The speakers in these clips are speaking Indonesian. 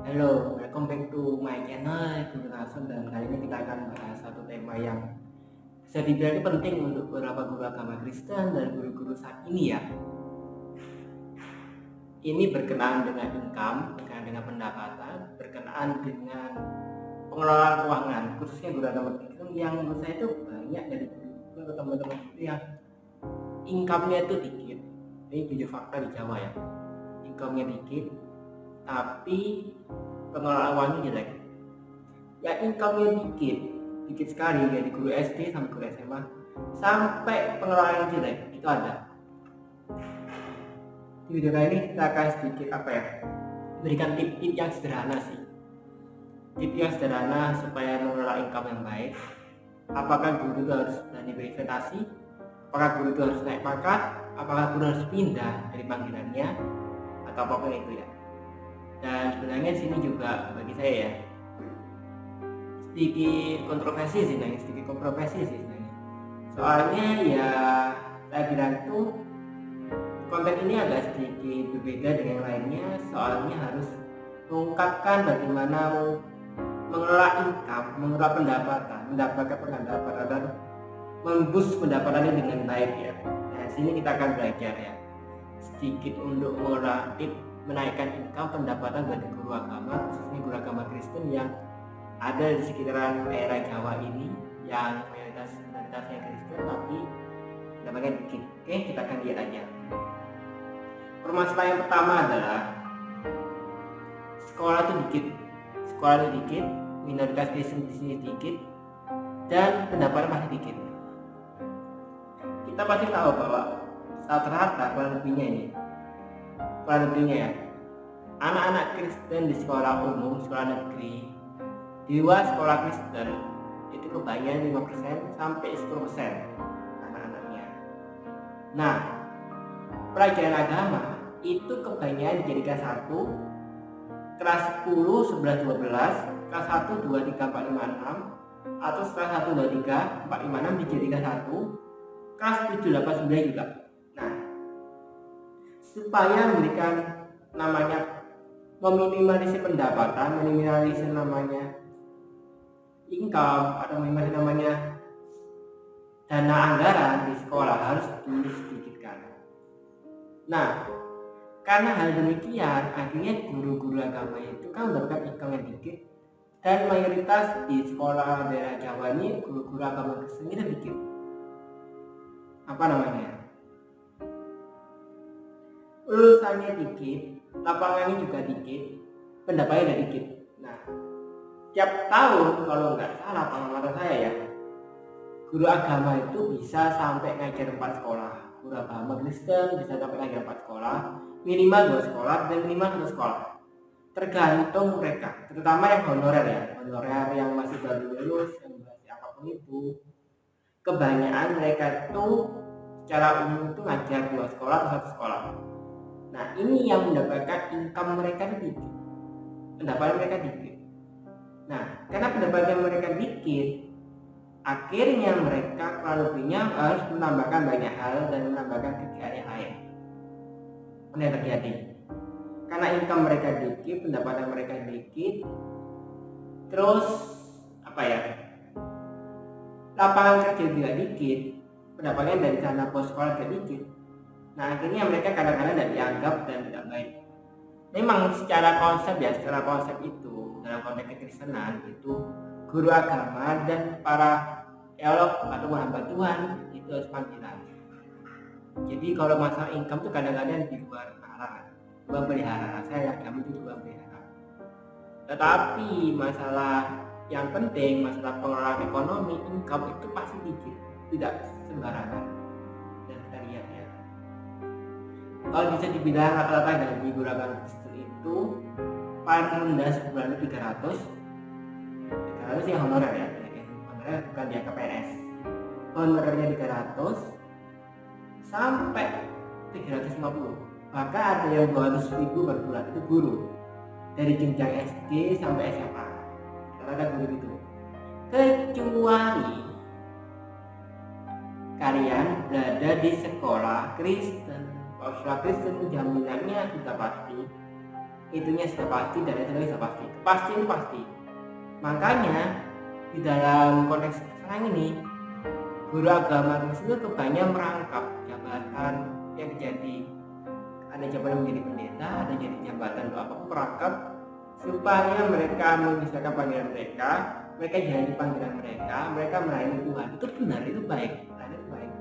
Halo, welcome back to my channel Guru Nasun, dan kali ini kita akan bahas satu tema yang bisa dibilang ini penting untuk beberapa guru agama Kristen dan guru-guru saat ini ya. Ini berkenaan dengan income, berkenaan dengan pendapatan, berkenaan dengan pengelolaan keuangan, khususnya guru agama Kristen yang menurut saya itu banyak dari guru atau teman-teman itu yang income-nya itu dikit. Ini jujur fakta di Jawa ya, income-nya dikit, tapi pengelolaan uangnya jelek. Ya income-nya dikit sekali, dari guru SD sampai guru SMA, sampai pengelolaan jelek itu ada. Di video kali ini kita akan sedikit berikan tip-tip yang sederhana sih, tip yang sederhana supaya mengelola income yang baik. Apakah guru itu harus berani berinvestasi, apakah guru itu harus naik pangkat, apakah guru harus pindah dari panggilannya, atau apapun itu ya. Dan sebenarnya di sini juga bagi saya ya sedikit kontroversi sih sebenarnya. Soalnya ya saya bilang tuh konten ini agak sedikit berbeda dengan yang lainnya, soalnya harus mengungkapkan bagaimana mengelola income, mengelola mendapatkan pendapatan dan memboost pendapatannya dengan baik ya. Nah, sini kita akan belajar ya sedikit untuk mengelola tip menaikkan income pendapatan bagi guru agama, khususnya guru agama Kristen yang ada di sekitaran daerah Jawa ini, yang mayoritasnya Kristen tapi pendapatnya dikit. Oke, kita akan lihat aja. Permasalahan yang pertama adalah sekolah itu dikit, minoritas Kristen di sini dikit, dan pendapatan masih dikit. Kita pasti tahu bahwa rata-rata kurang lebihnya ya, anak-anak Kristen di sekolah umum, sekolah negeri, di luar sekolah Kristen itu kebanyakan 5% sampai 10% anak-anaknya. Nah, pelajaran agama itu kebanyakan dijadikan satu, kelas 10, 11, 12, kelas 1, 2, 3, 4, 5, 6, atau setelah 1, 2, 3, 4, 5, 6 dijadikan satu, kelas 7, 8, 9 juga. Nah, supaya memberikan namanya meminimalisir pendapatan, meminimalisir namanya income, atau meminimalisir namanya dana anggaran di sekolah harus disedikitkan. Nah, karena hal demikian akhirnya guru-guru agama itu kan mendapatkan income yang dikit, dan mayoritas di sekolah daerah Jawa ini guru-guru agama Kristen itu dikit. Lulusannya dikit, lapangannya juga dikit, pendapatannya dikit. Nah, tiap tahun kalau nggak salah pengalaman saya ya, guru agama itu bisa sampai ngajar 4 sekolah. Guru agama Kristen bisa sampai ngajar 4 sekolah, minimal 2 sekolah dan minimal 1 sekolah. Tergantung mereka, terutama yang honorer yang masih baru lulus, yang masih apapun itu. Kebanyakan mereka itu secara umum itu ngajar 2 sekolah atau 1 sekolah. Nah, ini yang mendapatkan income mereka dikit, pendapatan mereka dikit. Nah, karena pendapatan mereka dikit, akhirnya mereka kurang lebihnya harus menambahkan banyak hal dan menambahkan kerjaan yang lain. Apa yang terjadi? Karena income mereka dikit, pendapatan mereka dikit, terus lapangan kerja juga dikit, pendapatannya dari sana bos sekolah juga dikit. Nah, akhirnya mereka kadang-kadang tidak dianggap dan tidak baik. Memang secara konsep itu dalam konteks kekristenan itu guru agama dan para teolog atau hamba Tuhan itu harus panggilan. Jadi kalau masalah income itu kadang-kadang di luar nalar, luar pelihara. Saya agama itu luar pelihara. Tetapi masalah yang penting, masalah pengelolaan ekonomi, income itu pasti dikit, tidak sembarangan. Dan kita lihat ya, kalau bisa dibilang rata-rata gaji guru agama Kristen itu paling rendah sebulan 300 sih honorer ya, honorer bukan dia ke PNS. Honorernya 300 sampai 350, bahkan ada yang 200.000 per bulan itu guru dari jenjang SD sampai SMA, rata-rata guru itu. Kecuali kalian berada di sekolah Kristen. Kalau sekolah Kristen jaminannya sudah pasti itunya sudah pasti dan itu sudah pasti. Kepastian pasti. Makanya di dalam konteks sekarang ini guru agama Kristen itu kebanyakan merangkap jabatan yang jadi, ada jabatan menjadi pendeta, ada jadi jabatan atau apa, merangkap supaya mereka mengisahkan panggilan mereka jadi panggilan mereka melayani Tuhan. Itu benar, itu baik, itu baik.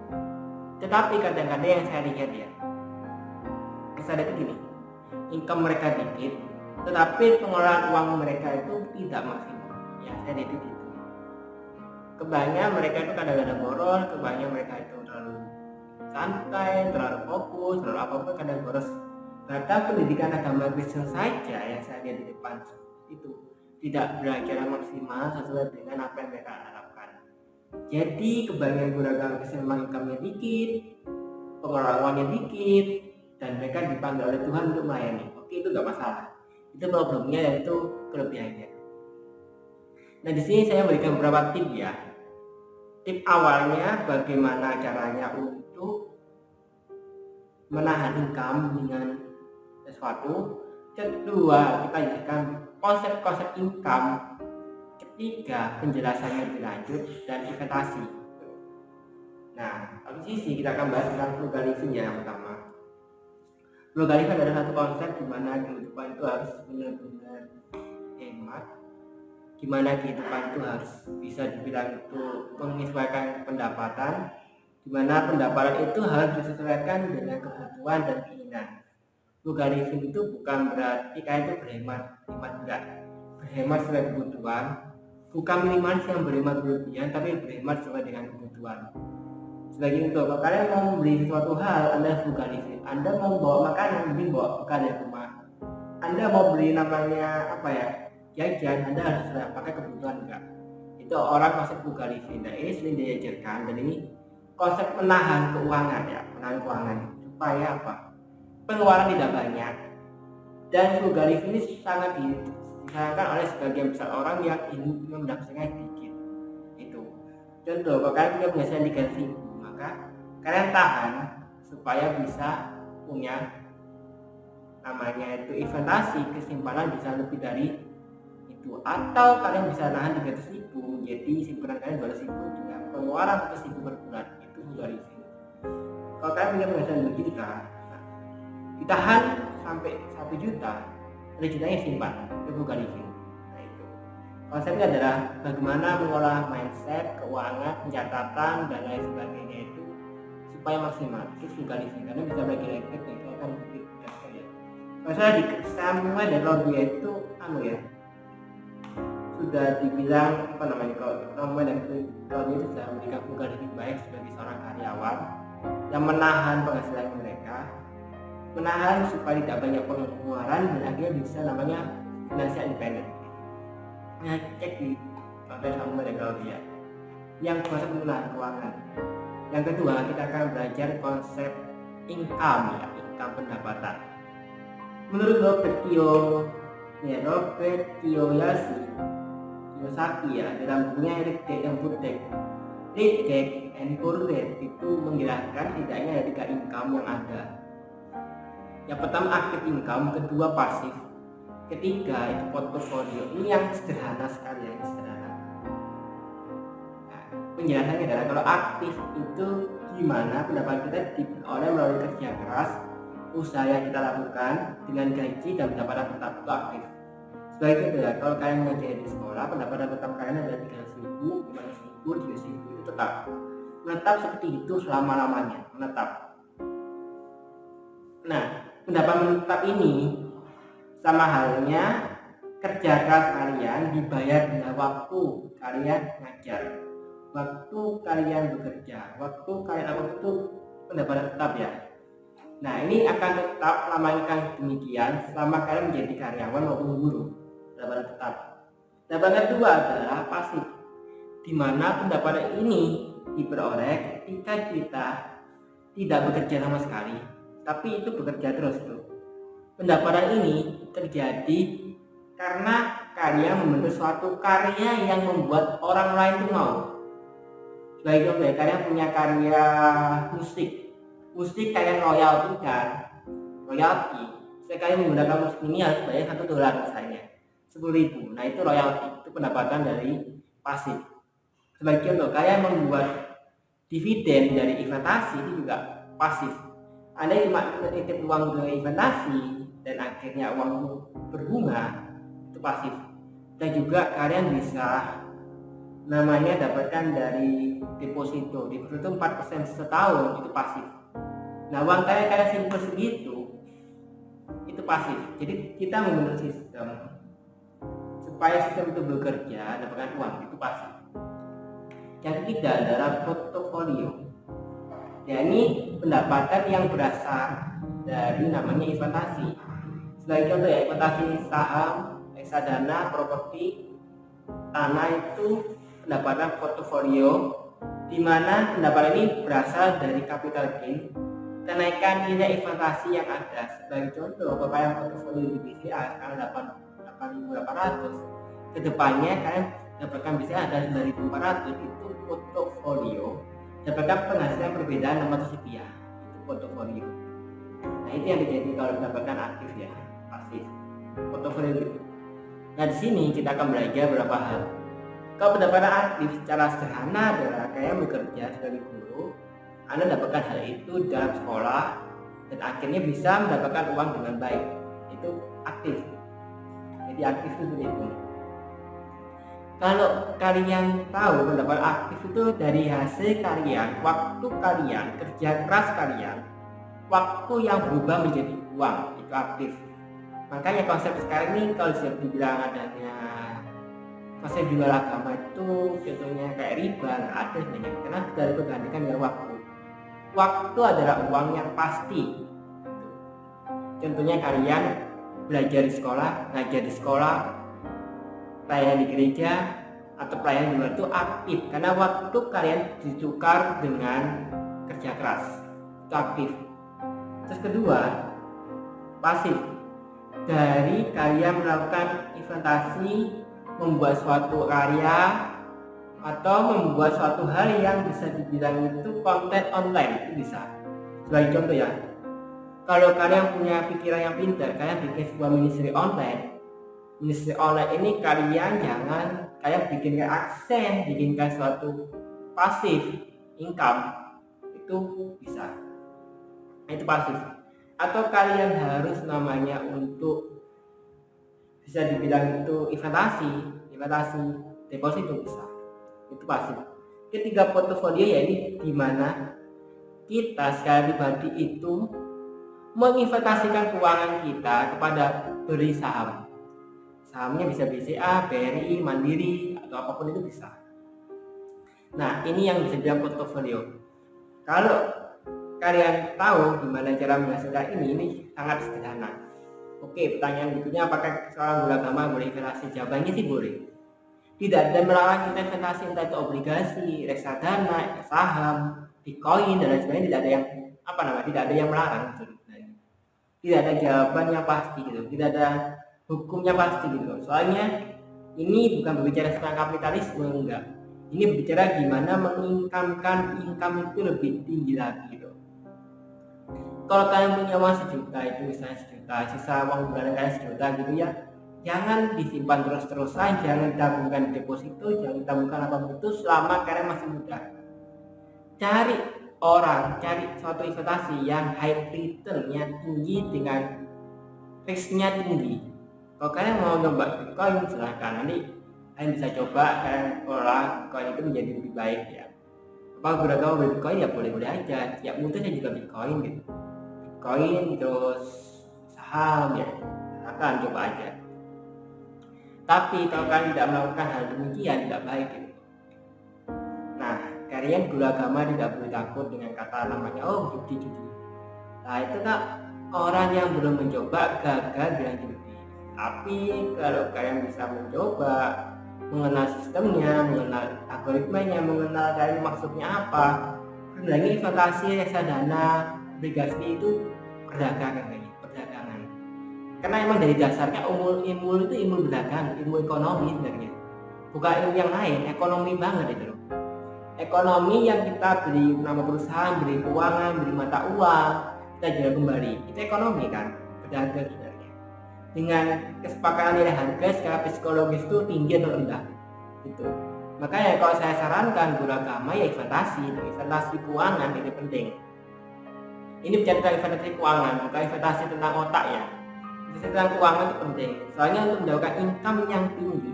Tetapi kadang-kadang yang saya lihat ya, saya lihat gini, income mereka dikit, tetapi pengelolaan uang mereka itu tidak maksimal. Ya, saya lihat itu gitu. Kebanyakan mereka itu kadang-kadang boros, kebanyakan mereka itu terlalu santai, terlalu fokus, terlalu apapun kadang boros. Bahkan pendidikan agama Kristen saja yang saya lihat di depan itu tidak belajar maksimal sesuai dengan apa yang mereka harapkan. Jadi kebanyakan guru agama Kristen memang income-nya dikit, pengelolaan uangnya dikit, dan mereka dipanggil oleh Tuhan untuk melayani. Oke, itu gak masalah. Itu problemnya, yaitu kelebihannya. Nah, di sini saya berikan beberapa tip ya. Tip awalnya bagaimana caranya untuk menahan income dengan sesuatu. Kedua, kita jelaskan konsep-konsep income. Ketiga, penjelasannya lebih lanjut dan investasi. Nah, habis ini kita akan bahas tentang frugal living yang pertama. Frugal living adalah satu konsep di mana kehidupan itu harus benar-benar hemat, di mana kehidupan itu harus bisa dibilang itu menyesuaikan pendapatan, di mana pendapatan itu harus disesuaikan dengan kebutuhan dan keinginan. Frugal living itu bukan berarti kayak itu hemat enggak. Berhemat sesuai kebutuhan, bukan minimalis yang berhemat berlebihan, tapi berhemat sesuai dengan kebutuhan. Sebagai contoh, kalau kalian mau beli sesuatu hal, Anda frugal living. Anda mau bawa makanan, mending bawa bekal dari rumah. Anda mau beli namanya jajan, Anda harus pakai kebutuhan enggak. Itu orang konsep frugal living. Nah, ini sering diajarkan, dan ini konsep menahan keuangan ya, menahan keuangan supaya apa? Pengeluaran tidak banyak. Dan frugal living ini sangat disarankan oleh sebagian besar orang yang ingin mendapatkan dikit. Itu. Contoh, kalau kalian punya penghasilan 3.000, maka kalian tahan supaya bisa punya namanya itu investasi, kesimpanan bisa lebih dari itu. Atau kalian bisa nahan 300.000 menjadi simpanan kalian 200.000 dengan pengeluaran 100.000 per bulan. Itu frugal living. Kalau kalian punya penghasilan 2 juta, ditahan sampai 1 juta, 1 jutanya simpan, itu frugal living. Nah, itu konsepnya adalah bagaimana mengolah mindset, keuangan, pencatatan, dan lain sebagainya itu supaya maksimal. Itu frugal living, karena bisa bagi efek dan kelihatan lebih mudah saja. Kalau saya mulai dari dia itu sudah dibilang kalau mulai dari dia itu sudah memberikan frugal living baik sebagai seorang karyawan yang menahan penghasilan mereka, menahan supaya tidak banyak pengeluaran, dan akhirnya bisa namanya financial independent. Nah, cek di konten sama dan dia yang konsep menahan keuangan. Yang kedua, kita akan belajar konsep income ya, income pendapatan. Menurut Robert Kiyosaki ya, dalam bukunya Rich Dad and Poor Dad itu menjelaskan setidaknya ada 3 income yang ada. Yang pertama active income, kedua pasif, ketiga itu portfolio. Ini yang sederhana sekali ya, sederhana. Nah, penjelasannya adalah kalau aktif itu gimana pendapatan kita diperoleh melalui kerja keras, usaha yang kita lakukan dengan gaji dan pendapatan tetap itu aktif. Sebagai itu ya, kalau kalian mengajar di sekolah, pendapatan tetap kalian adalah 300.000, 500.000, 300.000 itu tetap menetap seperti itu selama-lamanya, menetap. Nah, pendapatan menetap ini sama halnya kerja keras kalian dibayar dengan waktu kalian ngajar, waktu kalian bekerja, waktu kalian apa itu pendapatan tetap ya. Nah, ini akan tetap lamakan demikian selama kalian menjadi karyawan maupun guru, pendapatan tetap. Pendapatan kedua adalah pasif, di mana pendapatan ini diperoleh ketika kita tidak bekerja sama sekali, tapi itu bekerja terus tuh. Pendapatan ini terjadi karena kalian membentuk suatu karya yang membuat orang lain tuh mau. Sebagai contoh, kalian punya karya musik kalian royalty sekali menggunakan musik ini harus bayar $1 misalnya 10.000. Nah itu royalti, itu pendapatan dari pasif. Sebagai contoh, kalian membuat dividen dari investasi itu juga pasif. Anda cuma menitip uang ke investasi dan akhirnya uang berbunga, itu pasif. Dan juga kalian bisa namanya dapatkan dari deposito 4% setahun, itu pasif. Nah uang kalian simpan segitu, itu pasif. Jadi kita membentuk sistem supaya sistem itu bekerja, dapatkan uang, itu pasif. Yang ketiga adalah portofolio. Ya ini pendapatan yang berasal dari namanya investasi. Sebagai contoh ya, investasi saham, reksadana, properti, tanah itu pendapatan portofolio, di mana pendapatan ini berasal dari capital gain, kenaikan nilai investasi yang ada. Sebagai contoh, kekayaan portofolio di BCA sekarang 8.800, kedepannya kalian dapatkan BCA ada 9.400, itu portofolio, dapatkan penghasilan perbedaan Rp600, itu portofolio. Nah itu yang terjadi kalau dapatkan aktif ya, pasif, portofolio gitu. Nah di sini kita akan belajar beberapa hal. Kalau pendapatan aktif secara sederhana adalah kalian bekerja sebagai guru, Anda dapatkan hal itu dalam sekolah dan akhirnya bisa mendapatkan uang dengan baik, itu aktif. Jadi aktif itu seperti itu. Kalau kalian tahu pendapatan aktif itu dari hasil kalian, waktu kalian, kerja keras kalian, waktu yang berubah menjadi uang, itu aktif. Makanya konsep sekarang ini kalau sudah dibilang adanya konsep jual agama itu contohnya kayak riba, nggak ada sebenarnya, karena sudah dipergantikan dengan waktu. Waktu adalah uang yang pasti. Contohnya kalian belajar di sekolah, ngajar di sekolah, pelayanan di gereja atau pelayanan di luar itu aktif karena waktu kalian ditukar dengan kerja keras, itu aktif. Terus kedua, pasif, dari kalian melakukan investasi, membuat suatu karya atau membuat suatu hal yang bisa dibilang itu konten online, itu bisa. Sebagai contoh ya, kalau kalian punya pikiran yang pintar, kalian bikin sebuah ministry online. Ministry online ini kalian bikinkan aksen, bikinkan suatu pasif income, itu bisa. Itu pasif. Atau kalian harus namanya untuk bisa dibilang itu investasi deposito, bisa. Itu pasif. Ketiga, portofolio, ya ini dimana kita secara pribadi itu menginvestasikan keuangan kita kepada beli saham. Sahamnya bisa BCA, BRI, Mandiri, atau apapun itu bisa. Nah ini yang bisa dibilang portofolio. Kalau kalian tahu gimana cara menghasilkan ini sangat sederhana. Oke, pertanyaan berikutnya, apakah seorang guru agama boleh investasi? Jawabannya sih boleh. Tidak ada melarang kita investasi, entah itu obligasi, reksadana, saham, bitcoin dan lain sebagainya. Tidak ada yang melarang. Tidak ada jawaban yang pasti gitu. Tidak ada hukumnya pasti gitu. Soalnya ini bukan berbicara tentang kapitalisme, enggak. Ini berbicara gimana menginkamkan income itu lebih tinggi lagi gitu. Kalau kalian punya uang 1 juta, itu misalnya 1 juta, sisa uang bulanan kalian 1 juta gitu ya, jangan disimpan terus-terusan, jangan tabungkan deposito, jangan tabungkan apapun itu selama kalian masih muda. Cari suatu investasi yang high return-nya tinggi dengan risk-nya tinggi. Kalau kalian mau coba Bitcoin, silahkan, nanti kalian bisa coba kalian kelola Bitcoin itu menjadi lebih baik ya. Apa beragam Bitcoin ya boleh-boleh aja. Tiap muda saya juga Bitcoin gitu. Bitcoin terus saham ya, silahkan coba aja. Tapi kalau kalian tidak melakukan hal demikian, tidak baik gitu. Nah, kalian guru agama tidak boleh takut dengan kata namanya judi. Nah itu kan orang yang belum mencoba gagal bilang judi. Tapi kalau kalian bisa mencoba, mengenal sistemnya, mengenal algoritmanya, mengenal dari maksudnya apa, sebenarnya investasi, reksadana, obligasi itu perdagangan. Karena emang dari dasarnya ilmu itu ilmu berdagang, ilmu ekonomi sebenarnya. Bukan ilmu yang lain, ekonomi banget itu loh. Ekonomi yang kita beli nama perusahaan, beli keuangan, beli mata uang, kita jual kembali, itu ekonomi kan, pedagang sebenarnya. Dengan kesepakatan nilai harga secara psikologis itu tinggi atau rendah gitu. Makanya kalau saya sarankan guru agama ya investasi keuangan ini penting. Ini bicara tentang investasi keuangan, bukan investasi tentang otak ya. Investasi tentang keuangan itu penting. Soalnya untuk mendapatkan income yang tinggi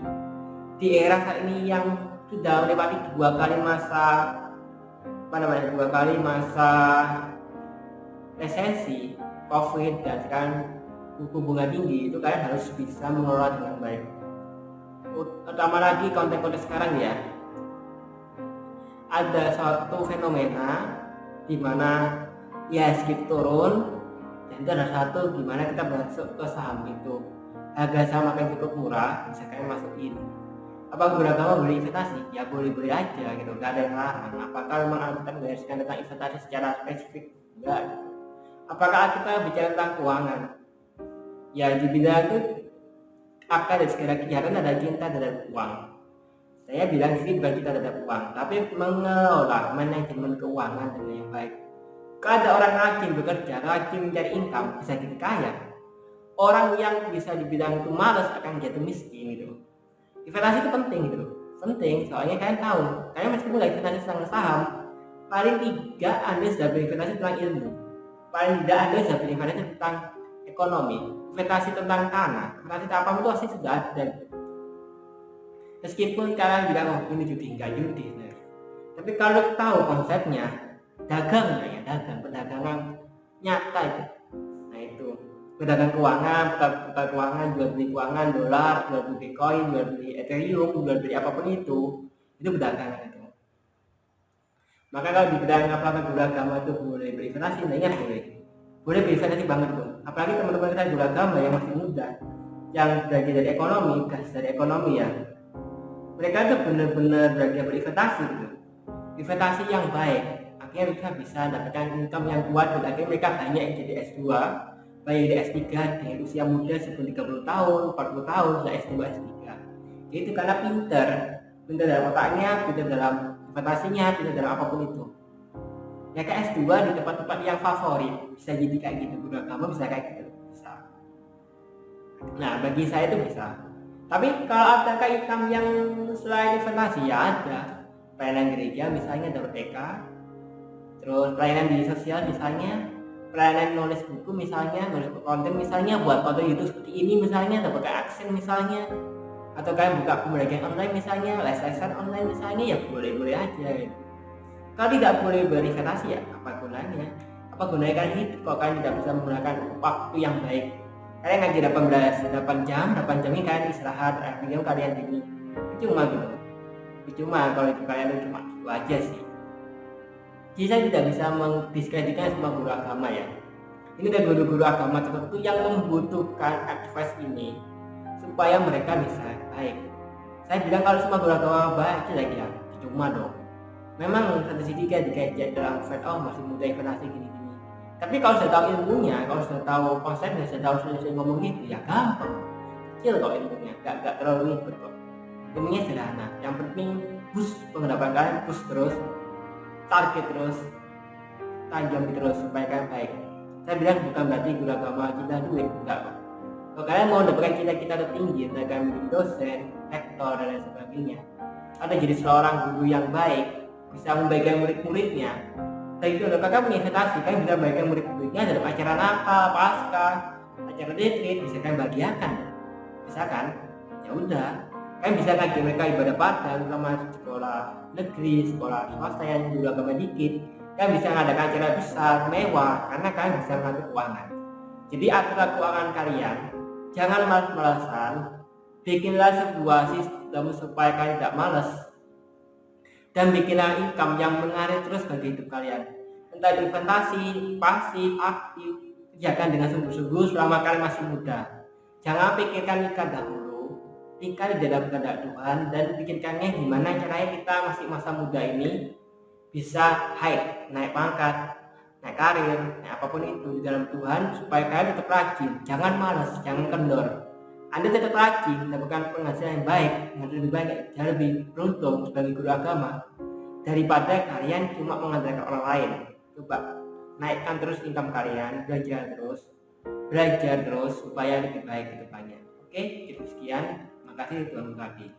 di era saat ini yang sudah melewati dua kali masa resesi, COVID, dan sekarang suku bunga tinggi, itu kalian harus bisa mengelola dengan baik. Utama lagi konten-konten sekarang ya, ada suatu fenomena di mana IHSG turun, dan itu ada satu di mana kita masuk ke saham itu harga saham akan cukup murah, bisa kalian masukin. Apakah guru agama boleh investasi? Ya boleh-boleh aja gitu, gak ada yang larang. Apakah memang kita menggariskan tentang investasi secara spesifik? Enggak gitu. Apakah kita bicara tentang keuangan? Ya di bidang itu akar dari segala kejahatan ada cinta terhadap uang. Saya bilang di sini bukan cinta terhadap uang, tapi mengelola manajemen keuangan dengan yang baik. Kalau ada orang rajin bekerja, rajin mencari income, bisa jadi kaya. Orang yang bisa dibilang itu malas akan jatuh miskin gitu. Investasi itu penting gitu, penting soalnya kalian tahu, kalian meskipun nggak investasi tentang saham, paling tidak Anda sudah berinvestasi tentang ilmu, paling tidak Anda sudah berinvestasi tentang ekonomi, investasi tentang tanah, investasi apapun itu pasti sudah ada. Meskipun kalian bilang oh ini judi, enggak judi, tapi kalau tahu konsepnya, dagang, perdagangan nyata itu. Nah itu pedagang keuangan, putar keuangan, jual beli keuangan, dolar, jual beli bitcoin, jual beli ethereum, jual beli apapun itu perdagangan itu. Maka kalau di bidang apakah guru agama itu boleh berinvestasi? Nah ingat boleh berinvestasi banget tuh. Apalagi teman-teman kita guru agama yang masih muda, yang belajar dari ekonomi, dari ekonomi ya. Mereka tuh benar-benar belajar berinvestasi gitu. Investasi yang baik, akhirnya mereka bisa dapatkan income yang kuat, dan akhirnya mereka banyak yang jadi S2, banyak di S3 di usia muda sebelum 30 tahun, 40 tahun sudah S2, S3. Itu karena pinter dalam otaknya, pinter dalam investasinya, pinter dalam apapun itu. Ya ke S2 di tempat-tempat yang favorit, bisa jadi kayak gitu, guru agama bisa kayak gitu, bisa. Nah bagi saya itu bisa. Tapi kalau ada income yang selain investasi ya ada. Pelayanan gereja misalnya dapat TK, terus pelayanan di sosial misalnya, pelayanan nulis buku misalnya, nulis konten misalnya, buat konten YouTube seperti ini misalnya, dapat aksen misalnya, atau kalian buka pembelajaran online misalnya, les-lesan online misalnya, ya boleh-boleh aja gitu. Kalau tidak boleh berinvestasi ya apa gunanya? Apa gunanya kalian hidup kalau kalian tidak bisa menggunakan waktu yang baik? Kalian ngaji 8 jam ini kalian istirahat, akhirnya kalian ini cuma gitu. Cuma kalau itu kalian cuma itu aja sih. Jadi saya tidak bisa mendiskreditkan semua guru agama ya. Ini ada guru-guru agama tertentu yang membutuhkan advice ini supaya mereka bisa baik. Saya bilang kalau semua guru agama baik aja lagi ya, cuma dong. Memang satu sisi kayak dikaitkan dalam masih muda investasi gini-gini. Tapi kalau sudah tahu ilmunya, kalau sudah tahu konsepnya, sudah tahu solusi ngomong gitu ya gampang. Kecil kok ilmunya, gak terlalu ribet kok. Ilmunya sederhana, yang penting push penghadapan kalian, push terus, target terus, tajam terus supaya kalian baik. Saya bilang bukan berarti guru agama cinta duit, enggak kok. Kalau kalian mau dapatkan cita-cita tertinggi, kalian menjadi dosen, rektor dan lain sebagainya, atau jadi seorang guru yang baik, bisa membagikan murid-muridnya. Dari itu kakak punya investasi, kalian bisa membagikan murid-muridnya dalam acara Natal, Pasca, acara retreat, bisa kalian bagiakan, bisa kan? Ya udah. Kalian bisa ngaji mereka ibadah padang sama sekolah negeri, sekolah swasta yang guru agama dikit. Kalian bisa ngadakan acara besar, mewah, karena kalian bisa mengatur keuangan. Jadi aturlah keuangan kalian, jangan malas-malasan. Bikinlah sebuah sistem supaya kalian tidak malas, dan bikinlah income yang mengalir terus bagi hidup kalian. Entah investasi, pasif, aktif, kerjakan dengan sungguh-sungguh selama kalian masih muda. Jangan pikirkan nikah dahulu. Nikah di dalam kehendak Tuhan, dan pikirkannya gimana caranya kita masih masa muda ini bisa naik pangkat, naik karir, naik apapun itu di dalam Tuhan, supaya kalian tetap rajin, jangan malas, jangan kendor. Anda tetap rajin, mendapatkan penghasilan yang baik, lebih baik, jauh lebih beruntung sebagai guru agama daripada kalian cuma mengandalkan orang lain. Coba naikkan terus income kalian, belajar terus, belajar terus supaya lebih baik ke depannya. Oke, itu sekian. Makasih Tuan Mutabi.